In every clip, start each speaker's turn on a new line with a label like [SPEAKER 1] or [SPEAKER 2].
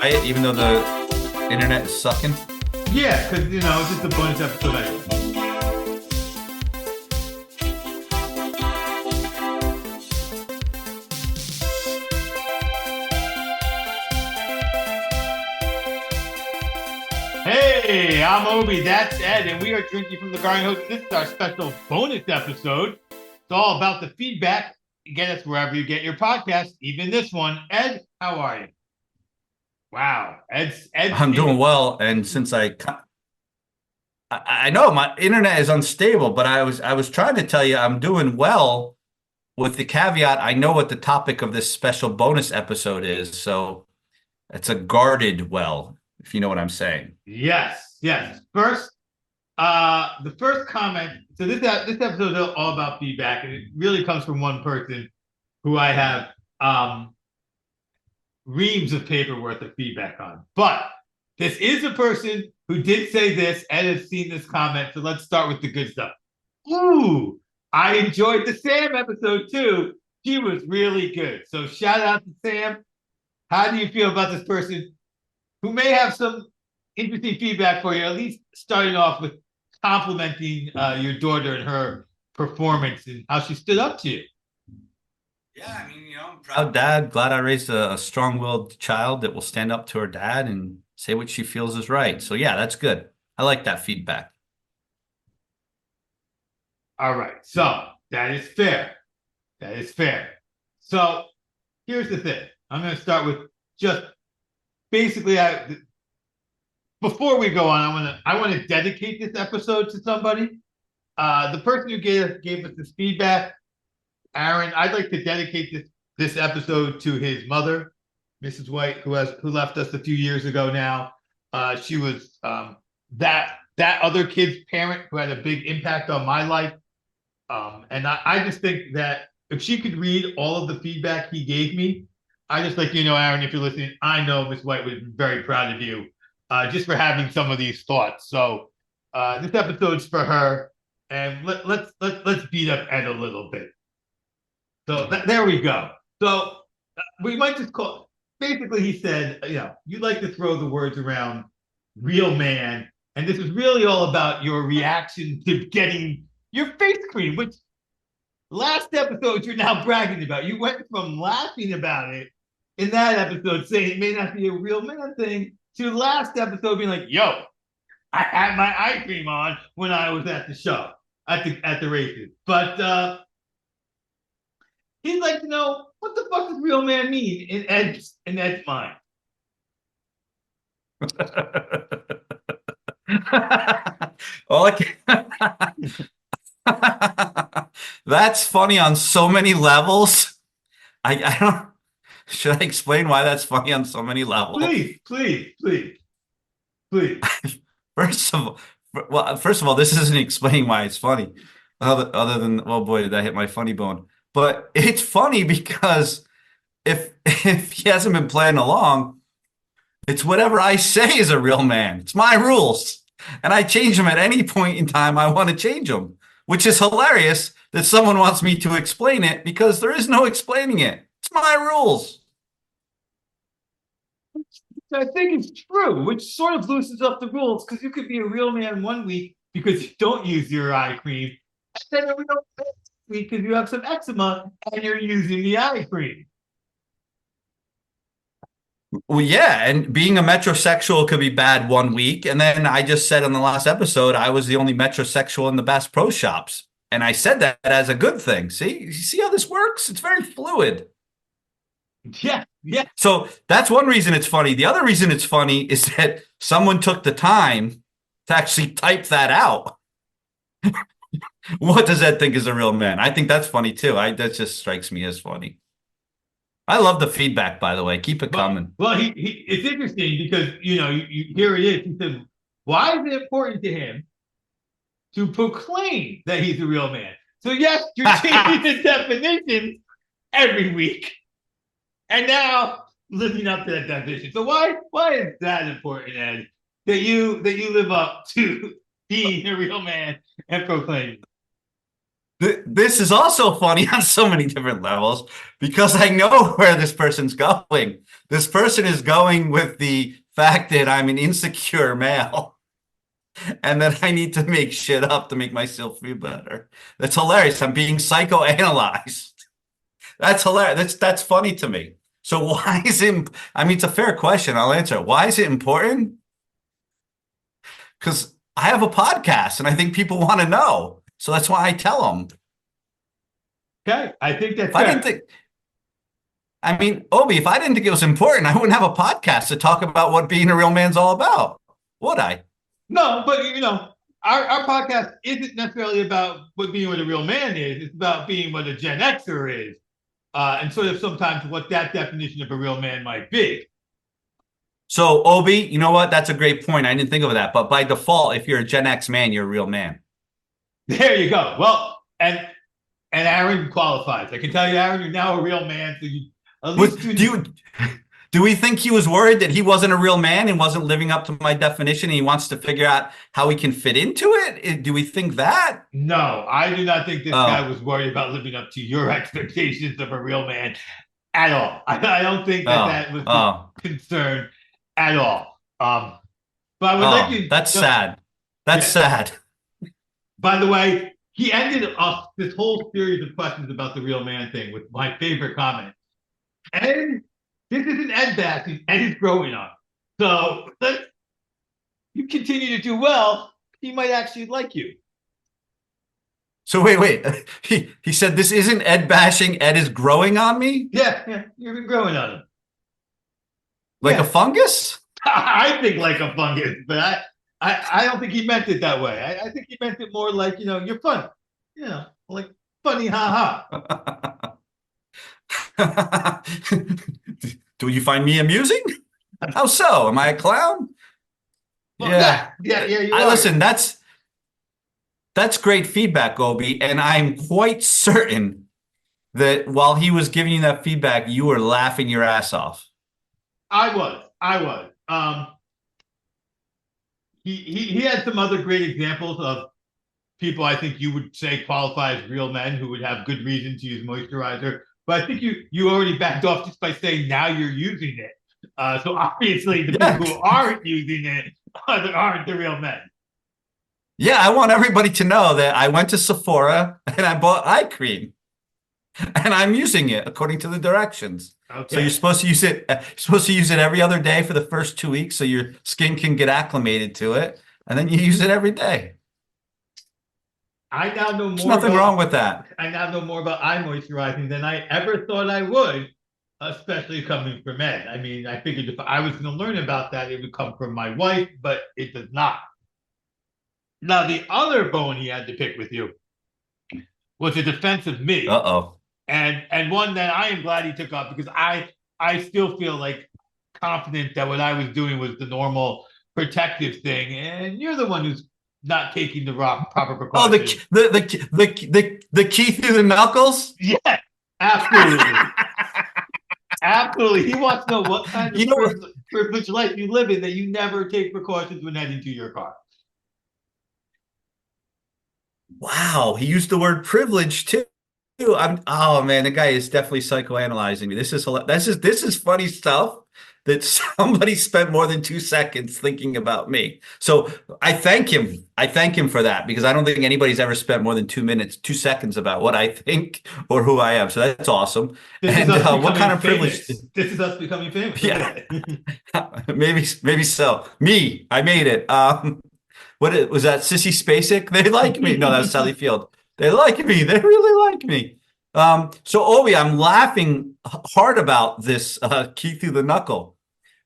[SPEAKER 1] right? Even though the internet is sucking.
[SPEAKER 2] Yeah, because it's just a bonus episode anyway. Hey, I'm Obi, that's Ed, and we are drinking from the Garden Host. This is our special bonus episode. It's all about the feedback. You get us wherever you get your podcast, even this one. Ed, how are you? Wow, Ed's
[SPEAKER 1] I'm doing well, and since I know my internet is unstable, but I was trying to tell you I'm doing well with the caveat I know what the topic of this special bonus episode is, so it's a guarded well, if you know what I'm saying.
[SPEAKER 2] Yes. First, the first comment. So this episode is all about feedback, and it really comes from one person who I have reams of paper worth of feedback on. But this is a person who did say this and has seen this comment. So let's start with the good stuff. Ooh, I enjoyed the Sam episode too. She was really good. So shout out to Sam. How do you feel about this person who may have some interesting feedback for you, at least starting off with complimenting your daughter and her performance and how she stood up to you?
[SPEAKER 1] Yeah, I mean, I'm a proud dad. Glad I raised a strong-willed child that will stand up to her dad and say what she feels is right. So yeah, that's good. I like that feedback.
[SPEAKER 2] All right. So that is fair. So here's the thing. I'm going to start with just basically, before we go on, I want to dedicate this episode to somebody. The person who gave us this feedback, Aaron. I'd like to dedicate this episode to his mother, Mrs. White, who left us a few years ago now. She was that other kid's parent who had a big impact on my life. And I just think that if she could read all of the feedback he gave me, I just like, Aaron, if you're listening, I know Miss White would be very proud of you just for having some of these thoughts. So this episode's for her, and let's beat up Ed a little bit. So there we go. So we might just call. Basically, he said, you like to throw the words around, real man, and this is really all about your reaction to getting your face cream, which last episode you're now bragging about. You went from laughing about it in that episode, saying it may not be a real man thing, to last episode being like, yo, I had my eye cream on when I was at the show, at the races. But he'd like to know, what the fuck does real man mean in Ed's mind?
[SPEAKER 1] Well, that's funny on so many levels. I don't. Should I explain why that's funny on so many levels?
[SPEAKER 2] Please.
[SPEAKER 1] First of all, this isn't explaining why it's funny. Other than, oh boy, did I hit my funny bone. But it's funny because if he hasn't been playing along, it's whatever I say is a real man. It's my rules. And I change them at any point in time I want to change them, which is hilarious that someone wants me to explain it because there is no explaining it. It's my rules.
[SPEAKER 2] I think it's true, which sort of loosens up the rules because you could be a real man one week because you don't use your eye cream, and then a real man week because you have some eczema and you're using the eye cream.
[SPEAKER 1] Well, yeah, and being a metrosexual could be bad one week, and then I just said in the last episode I was the only metrosexual in the Bass Pro Shops, and I said that as a good thing. See, you see how this works? It's very fluid.
[SPEAKER 2] Yeah.
[SPEAKER 1] So that's one reason it's funny. The other reason it's funny is that someone took the time to actually type that out. What does Ed think is a real man? I think that's funny too. That just strikes me as funny. I love the feedback, by the way. Keep it coming.
[SPEAKER 2] Well, it's interesting because you here it is. He said, "Why is it important to him to proclaim that he's a real man?" So yes, you're changing the definition every week, and now living up to that definition. So why is that important, Ed? That you live up to being a real man and proclaiming?
[SPEAKER 1] This is also funny on so many different levels because I know where this person's going. This person is going with the fact that I'm an insecure male and that I need to make shit up to make myself feel better. That's hilarious. I'm being psychoanalyzed. That's hilarious. That's funny to me. So why is it? I mean, it's a fair question. I'll answer it. Why is it important? Because I have a podcast and I think people want to know. So that's why I tell them.
[SPEAKER 2] Okay, I think that's
[SPEAKER 1] If I didn't
[SPEAKER 2] fair.
[SPEAKER 1] think, I mean, Obi, if I didn't think it was important, I wouldn't have a podcast to talk about what being a real man's all about, would I?
[SPEAKER 2] No, but our podcast isn't necessarily about what being what a real man is. It's about being what a Gen Xer is, and sort of sometimes what that definition of a real man might be.
[SPEAKER 1] So, Obi, you know what? That's a great point. I didn't think of that. But by default, if you're a Gen X man, you're a real man.
[SPEAKER 2] There you go. Well, and Aaron qualifies. I can tell you, Aaron, you're now a real man. So you at least
[SPEAKER 1] Do we think he was worried that he wasn't a real man and wasn't living up to my definition and he wants to figure out how he can fit into it? Do we think that?
[SPEAKER 2] No, I do not think this
[SPEAKER 1] Oh.
[SPEAKER 2] guy was worried about living up to your expectations of a real man at all. I don't think that was the concern at all. But I would like to.
[SPEAKER 1] That's sad. That's sad.
[SPEAKER 2] By the way, he ended off this whole series of questions about the real man thing with my favorite comment. And this isn't Ed bashing, Ed is growing up. So you continue to do well, he might actually like you.
[SPEAKER 1] So wait. He said this isn't Ed bashing, Ed is growing on me?
[SPEAKER 2] Yeah, you've been growing on him.
[SPEAKER 1] Like a fungus?
[SPEAKER 2] I think like a fungus, but I don't think he meant it that way. I think he meant it more like, you're funny. Like funny, ha
[SPEAKER 1] ha. Do you find me amusing? How so? Am I a clown?
[SPEAKER 2] Well, yeah, you are.
[SPEAKER 1] Listen, that's great feedback, Obi, and I'm quite certain that while he was giving you that feedback, you were laughing your ass off.
[SPEAKER 2] I was. He had some other great examples of people I think you would say qualify as real men who would have good reason to use moisturizer. But I think you already backed off just by saying now you're using it. So obviously the people who aren't using it aren't the real men.
[SPEAKER 1] Yeah, I want everybody to know that I went to Sephora and I bought eye cream. And I'm using it according to the directions. Okay. So you're supposed to use it. You're supposed to use it every other day for the first 2 weeks, so your skin can get acclimated to it, and then you use it every day.
[SPEAKER 2] I now know more.
[SPEAKER 1] There's nothing wrong with that.
[SPEAKER 2] I now know more about eye moisturizing than I ever thought I would, especially coming from Ed. I mean, I figured if I was going to learn about that, it would come from my wife, but it does not. Now, the other bone he had to pick with you was a defense of me.
[SPEAKER 1] Uh-oh.
[SPEAKER 2] And one that I am glad he took up because I still feel like confident that what I was doing was the normal protective thing, and you're the one who's not taking the proper precautions.
[SPEAKER 1] Oh, the key through the knuckles?
[SPEAKER 2] Yeah, absolutely. Absolutely. He wants to know what kind of privileged life you live in that you never take precautions when heading to your car.
[SPEAKER 1] Wow, he used the word privilege too. Oh man, the guy is definitely psychoanalyzing me. This is funny stuff that somebody spent more than 2 seconds thinking about me. So I thank him. I thank him for that because I don't think anybody's ever spent more than 2 seconds about what I think or who I am. So that's awesome. And what kind of privilege?
[SPEAKER 2] This is us becoming famous.
[SPEAKER 1] Yeah, maybe so. Me, I made it. What was that? Sissy Spacek? They like me. No, that's Sally Field. They like me. They really like me. So Obi, I'm laughing hard about this key through the knuckle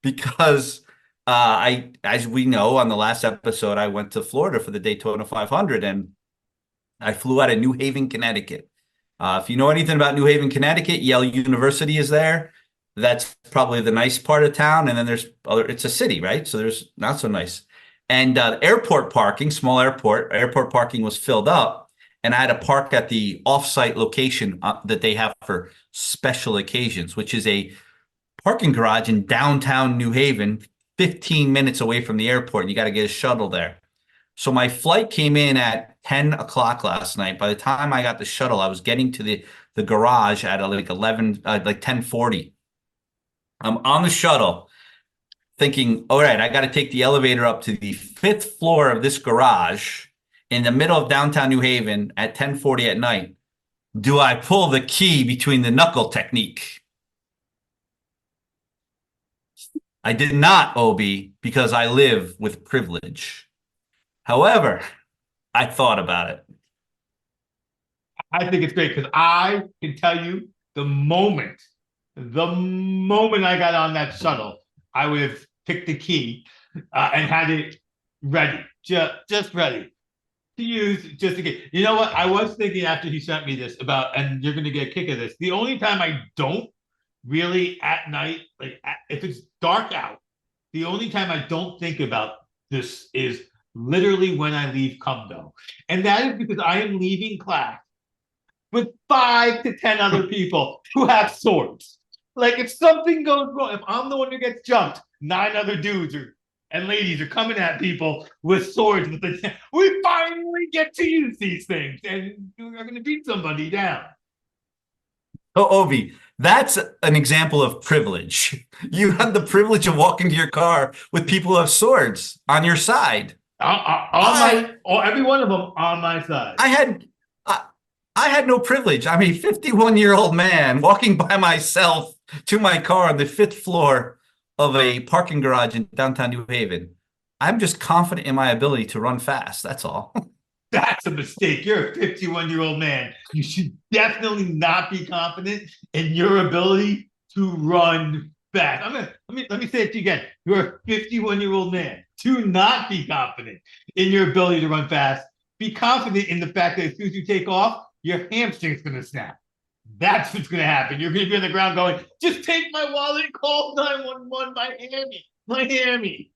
[SPEAKER 1] because as we know, on the last episode, I went to Florida for the Daytona 500 and I flew out of New Haven, Connecticut. If you know anything about New Haven, Connecticut, Yale University is there. That's probably the nice part of town. And then it's a city, right? So there's not so nice. And airport parking, small airport parking was filled up. And I had to park at the off-site location that they have for special occasions, which is a parking garage in downtown New Haven, 15 minutes away from the airport. And you got to get a shuttle there. So my flight came in at 10 o'clock last night. By the time I got the shuttle, I was getting to the garage at like 10:40. I'm on the shuttle thinking, all right, I got to take the elevator up to the fifth floor of this garage in the middle of downtown New Haven at 10:40 at night. Do I pull the key between the knuckle technique? I did not, Obi, because I live with privilege. However, I thought about it.
[SPEAKER 2] I think it's great because I can tell you the moment I got on that shuttle, I would have picked the key and had it ready, just ready to use just in case. You know what? I was thinking after he sent me this about, and you're going to get a kick of this. The only time I don't really at night, like if it's dark out, the only time I don't think about this is literally when I leave Cumdo. And that is because I am leaving class with 5 to 10 other people who have swords. Like if something goes wrong, if I'm the one who gets jumped, 9 other dudes and ladies are coming at people with swords. We finally get to use these things, and we're going to beat somebody down.
[SPEAKER 1] Oh, Obi, that's an example of privilege. You had the privilege of walking to your car with people who have swords on your side.
[SPEAKER 2] Every one of them on my side.
[SPEAKER 1] I had no privilege. I'm a 51-year-old man walking by myself to my car on the fifth floor of a parking garage in downtown New Haven. I'm just confident in my ability to run fast. That's all.
[SPEAKER 2] That's a mistake. You're a 51-year-old man. You should definitely not be confident in your ability to run fast. Let me say it to you again. You're a 51-year-old man. Do not be confident in your ability to run fast. Be confident in the fact that as soon as you take off, your hamstring's going to snap. That's what's going to happen. You're going to be on the ground going, just take my wallet and call 911 Miami.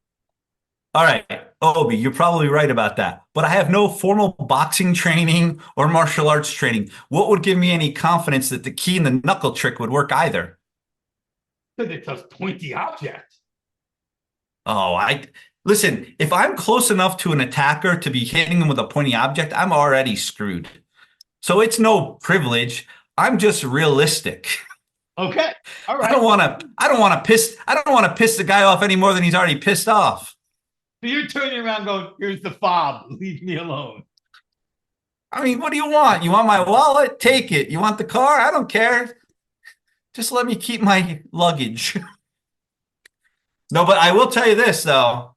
[SPEAKER 1] All right, Obi, you're probably right about that. But I have no formal boxing training or martial arts training. What would give me any confidence that the key and the knuckle trick would work either?
[SPEAKER 2] Because it's a pointy object.
[SPEAKER 1] Oh, listen, if I'm close enough to an attacker to be hitting him with a pointy object, I'm already screwed. So it's no privilege. I'm just realistic.
[SPEAKER 2] Okay. All right.
[SPEAKER 1] I don't want to piss the guy off any more than he's already pissed off.
[SPEAKER 2] So you're turning around going, here's the fob. Leave me alone.
[SPEAKER 1] I mean, what do you want? You want my wallet? Take it. You want the car? I don't care. Just let me keep my luggage. No, but I will tell you this, though.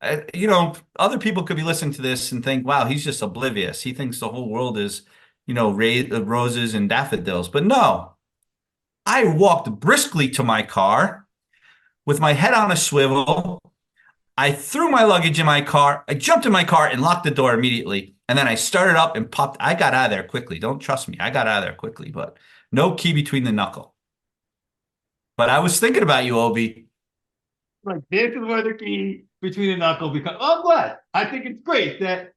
[SPEAKER 1] Other people could be listening to this and think, wow, he's just oblivious. He thinks the whole world is, roses and daffodils. But no, I walked briskly to my car with my head on a swivel. I threw my luggage in my car. I jumped in my car and locked the door immediately. And then I started up and popped. I got out of there quickly. Don't trust me. I got out of there quickly, but no key between the knuckle. But I was thinking about you, Obi.
[SPEAKER 2] Like, this is where the key between the knuckle becomes. Oh, I'm glad. I think it's great that,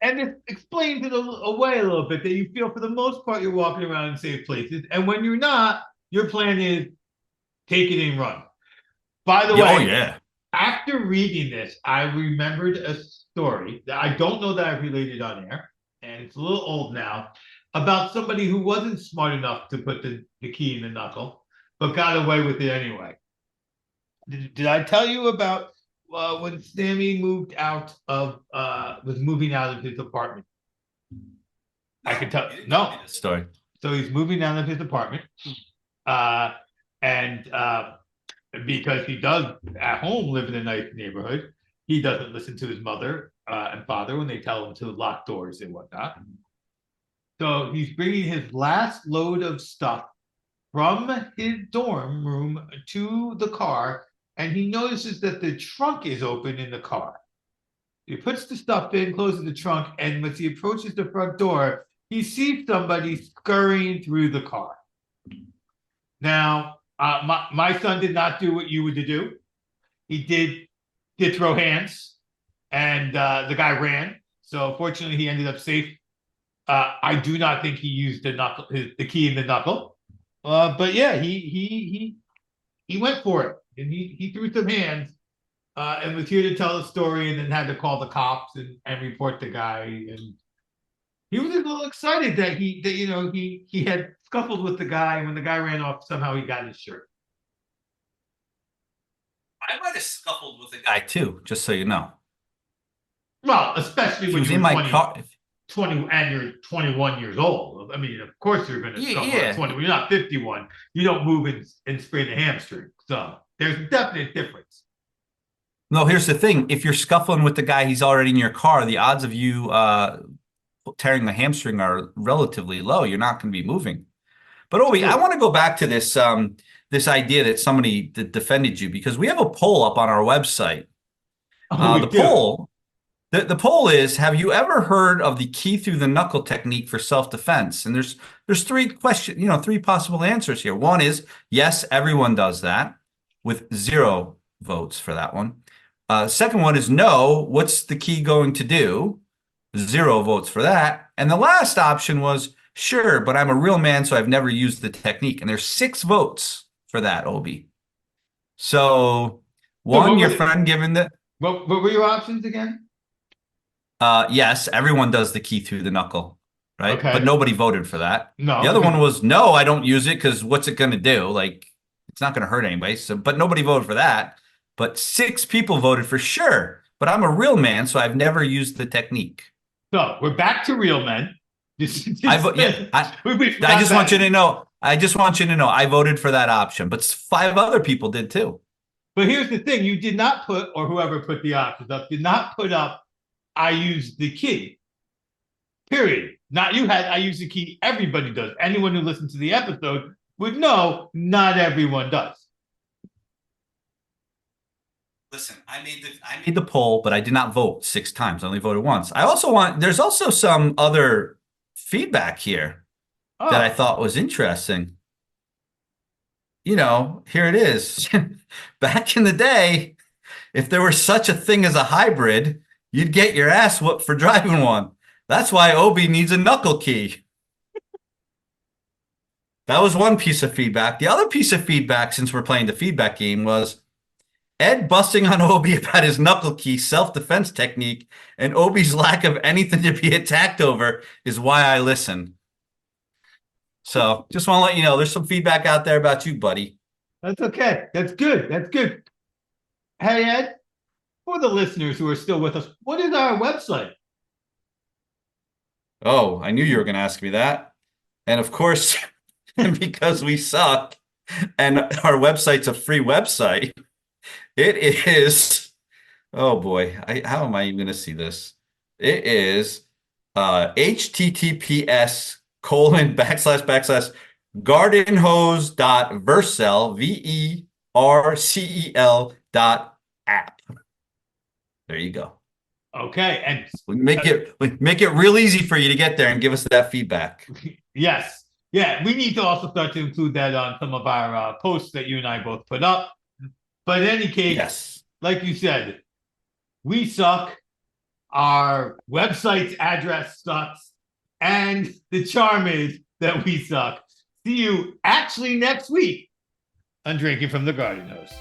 [SPEAKER 2] and it explains it away a little bit, that you feel for the most part you're walking around in safe places. And when you're not, your plan is take it and run. By the way,
[SPEAKER 1] oh, yeah.
[SPEAKER 2] After reading this, I remembered a story that I don't know that I've related on air, and it's a little old now, about somebody who wasn't smart enough to put the key in the knuckle, but got away with it anyway. Did I tell you about when Sammy was moving out of his apartment? I can tell you. No.
[SPEAKER 1] Story.
[SPEAKER 2] So he's moving out of his apartment. Because he does at home live in a nice neighborhood, he doesn't listen to his mother and father when they tell him to lock doors and whatnot. So he's bringing his last load of stuff from his dorm room to the car, and he notices that the trunk is open in the car. He puts the stuff in, closes the trunk, and as he approaches the front door, he sees somebody scurrying through the car. Now, my son did not do what you would do. He did throw hands, and the guy ran. So fortunately, he ended up safe. I do not think he used the key in the knuckle. But yeah, he went for it, and he threw some hands, and was here to tell the story, and then had to call the cops and report the guy. And He was a little excited that he had scuffled with the guy, and when the guy ran off, somehow he got his shirt.
[SPEAKER 1] I might have scuffled with a guy too, just so you know.
[SPEAKER 2] Well, especially
[SPEAKER 1] He
[SPEAKER 2] when
[SPEAKER 1] was
[SPEAKER 2] you
[SPEAKER 1] in
[SPEAKER 2] were
[SPEAKER 1] my car.
[SPEAKER 2] 20 and you're 21 years old. I mean, of course you're going to scuffle
[SPEAKER 1] Yeah.
[SPEAKER 2] at 20. When you're not 51, you don't move and sprain a hamstring. So there's a definite difference.
[SPEAKER 1] No, here's the thing. If you're scuffling with the guy, he's already in your car, the odds of you tearing the hamstring are relatively low. You're not going to be moving. But Obi, I want to go back to this idea that somebody defended you, because we have a poll up on our website. The poll is: have you ever heard of the key through the knuckle technique for self-defense? And there's three possible answers here. One is yes, everyone does that, with 0 votes for that one. Second one is no, what's the key going to do? 0 votes for that. And the last option was sure, but I'm a real man, so I've never used the technique. And there's 6 votes for that, Obi. So one, your friend given the
[SPEAKER 2] what were your options again?
[SPEAKER 1] Yes, everyone does the key through the knuckle, right?
[SPEAKER 2] Okay.
[SPEAKER 1] But nobody voted for that.
[SPEAKER 2] No.
[SPEAKER 1] The other one was no, I don't use it because what's it going to do? Like, it's not going to hurt anybody. So, but nobody voted for that. But 6 people voted for sure. But I'm a real man, so I've never used the technique.
[SPEAKER 2] So we're back to real men.
[SPEAKER 1] I just want you to know. I just want you to know I voted for that option, but 5 other people did too.
[SPEAKER 2] But here's the thing: you did not put, or whoever put the options up, did not put up I use the key. Period. Not you had I use the key. Everybody does. Anyone who listens to the episode would know not everyone does.
[SPEAKER 1] Listen, I made the poll, but I did not vote 6 times. I only voted once. There's also some other feedback here that I thought was interesting. Here it is. Back in the day, if there were such a thing as a hybrid, you'd get your ass whooped for driving one. That's why Obi needs a knuckle key. That was one piece of feedback. The other piece of feedback, since we're playing the feedback game, was Ed busting on Obi about his knuckle key self-defense technique, and Obi's lack of anything to be attacked over is why I listen. So just want to let you know, there's some feedback out there about you, buddy.
[SPEAKER 2] That's okay. That's good. That's good. Hey, Ed, for the listeners who are still with us, what is our website?
[SPEAKER 1] Oh, I knew you were going to ask me that. And of course, because we suck and our website's a free website, it is, oh boy, how am I even going to see this? It is https://gardenhose.vercel, VERCEL.app. There you go.
[SPEAKER 2] Okay, and
[SPEAKER 1] we make it real easy for you to get there and give us that feedback.
[SPEAKER 2] Yes. Yeah, we need to also start to include that on some of our posts that you and I both put up. But in any case,
[SPEAKER 1] yes,
[SPEAKER 2] like you said, we suck. Our website's address sucks. And the charm is that we suck. See you actually next week on Drinking from the Garden Hose.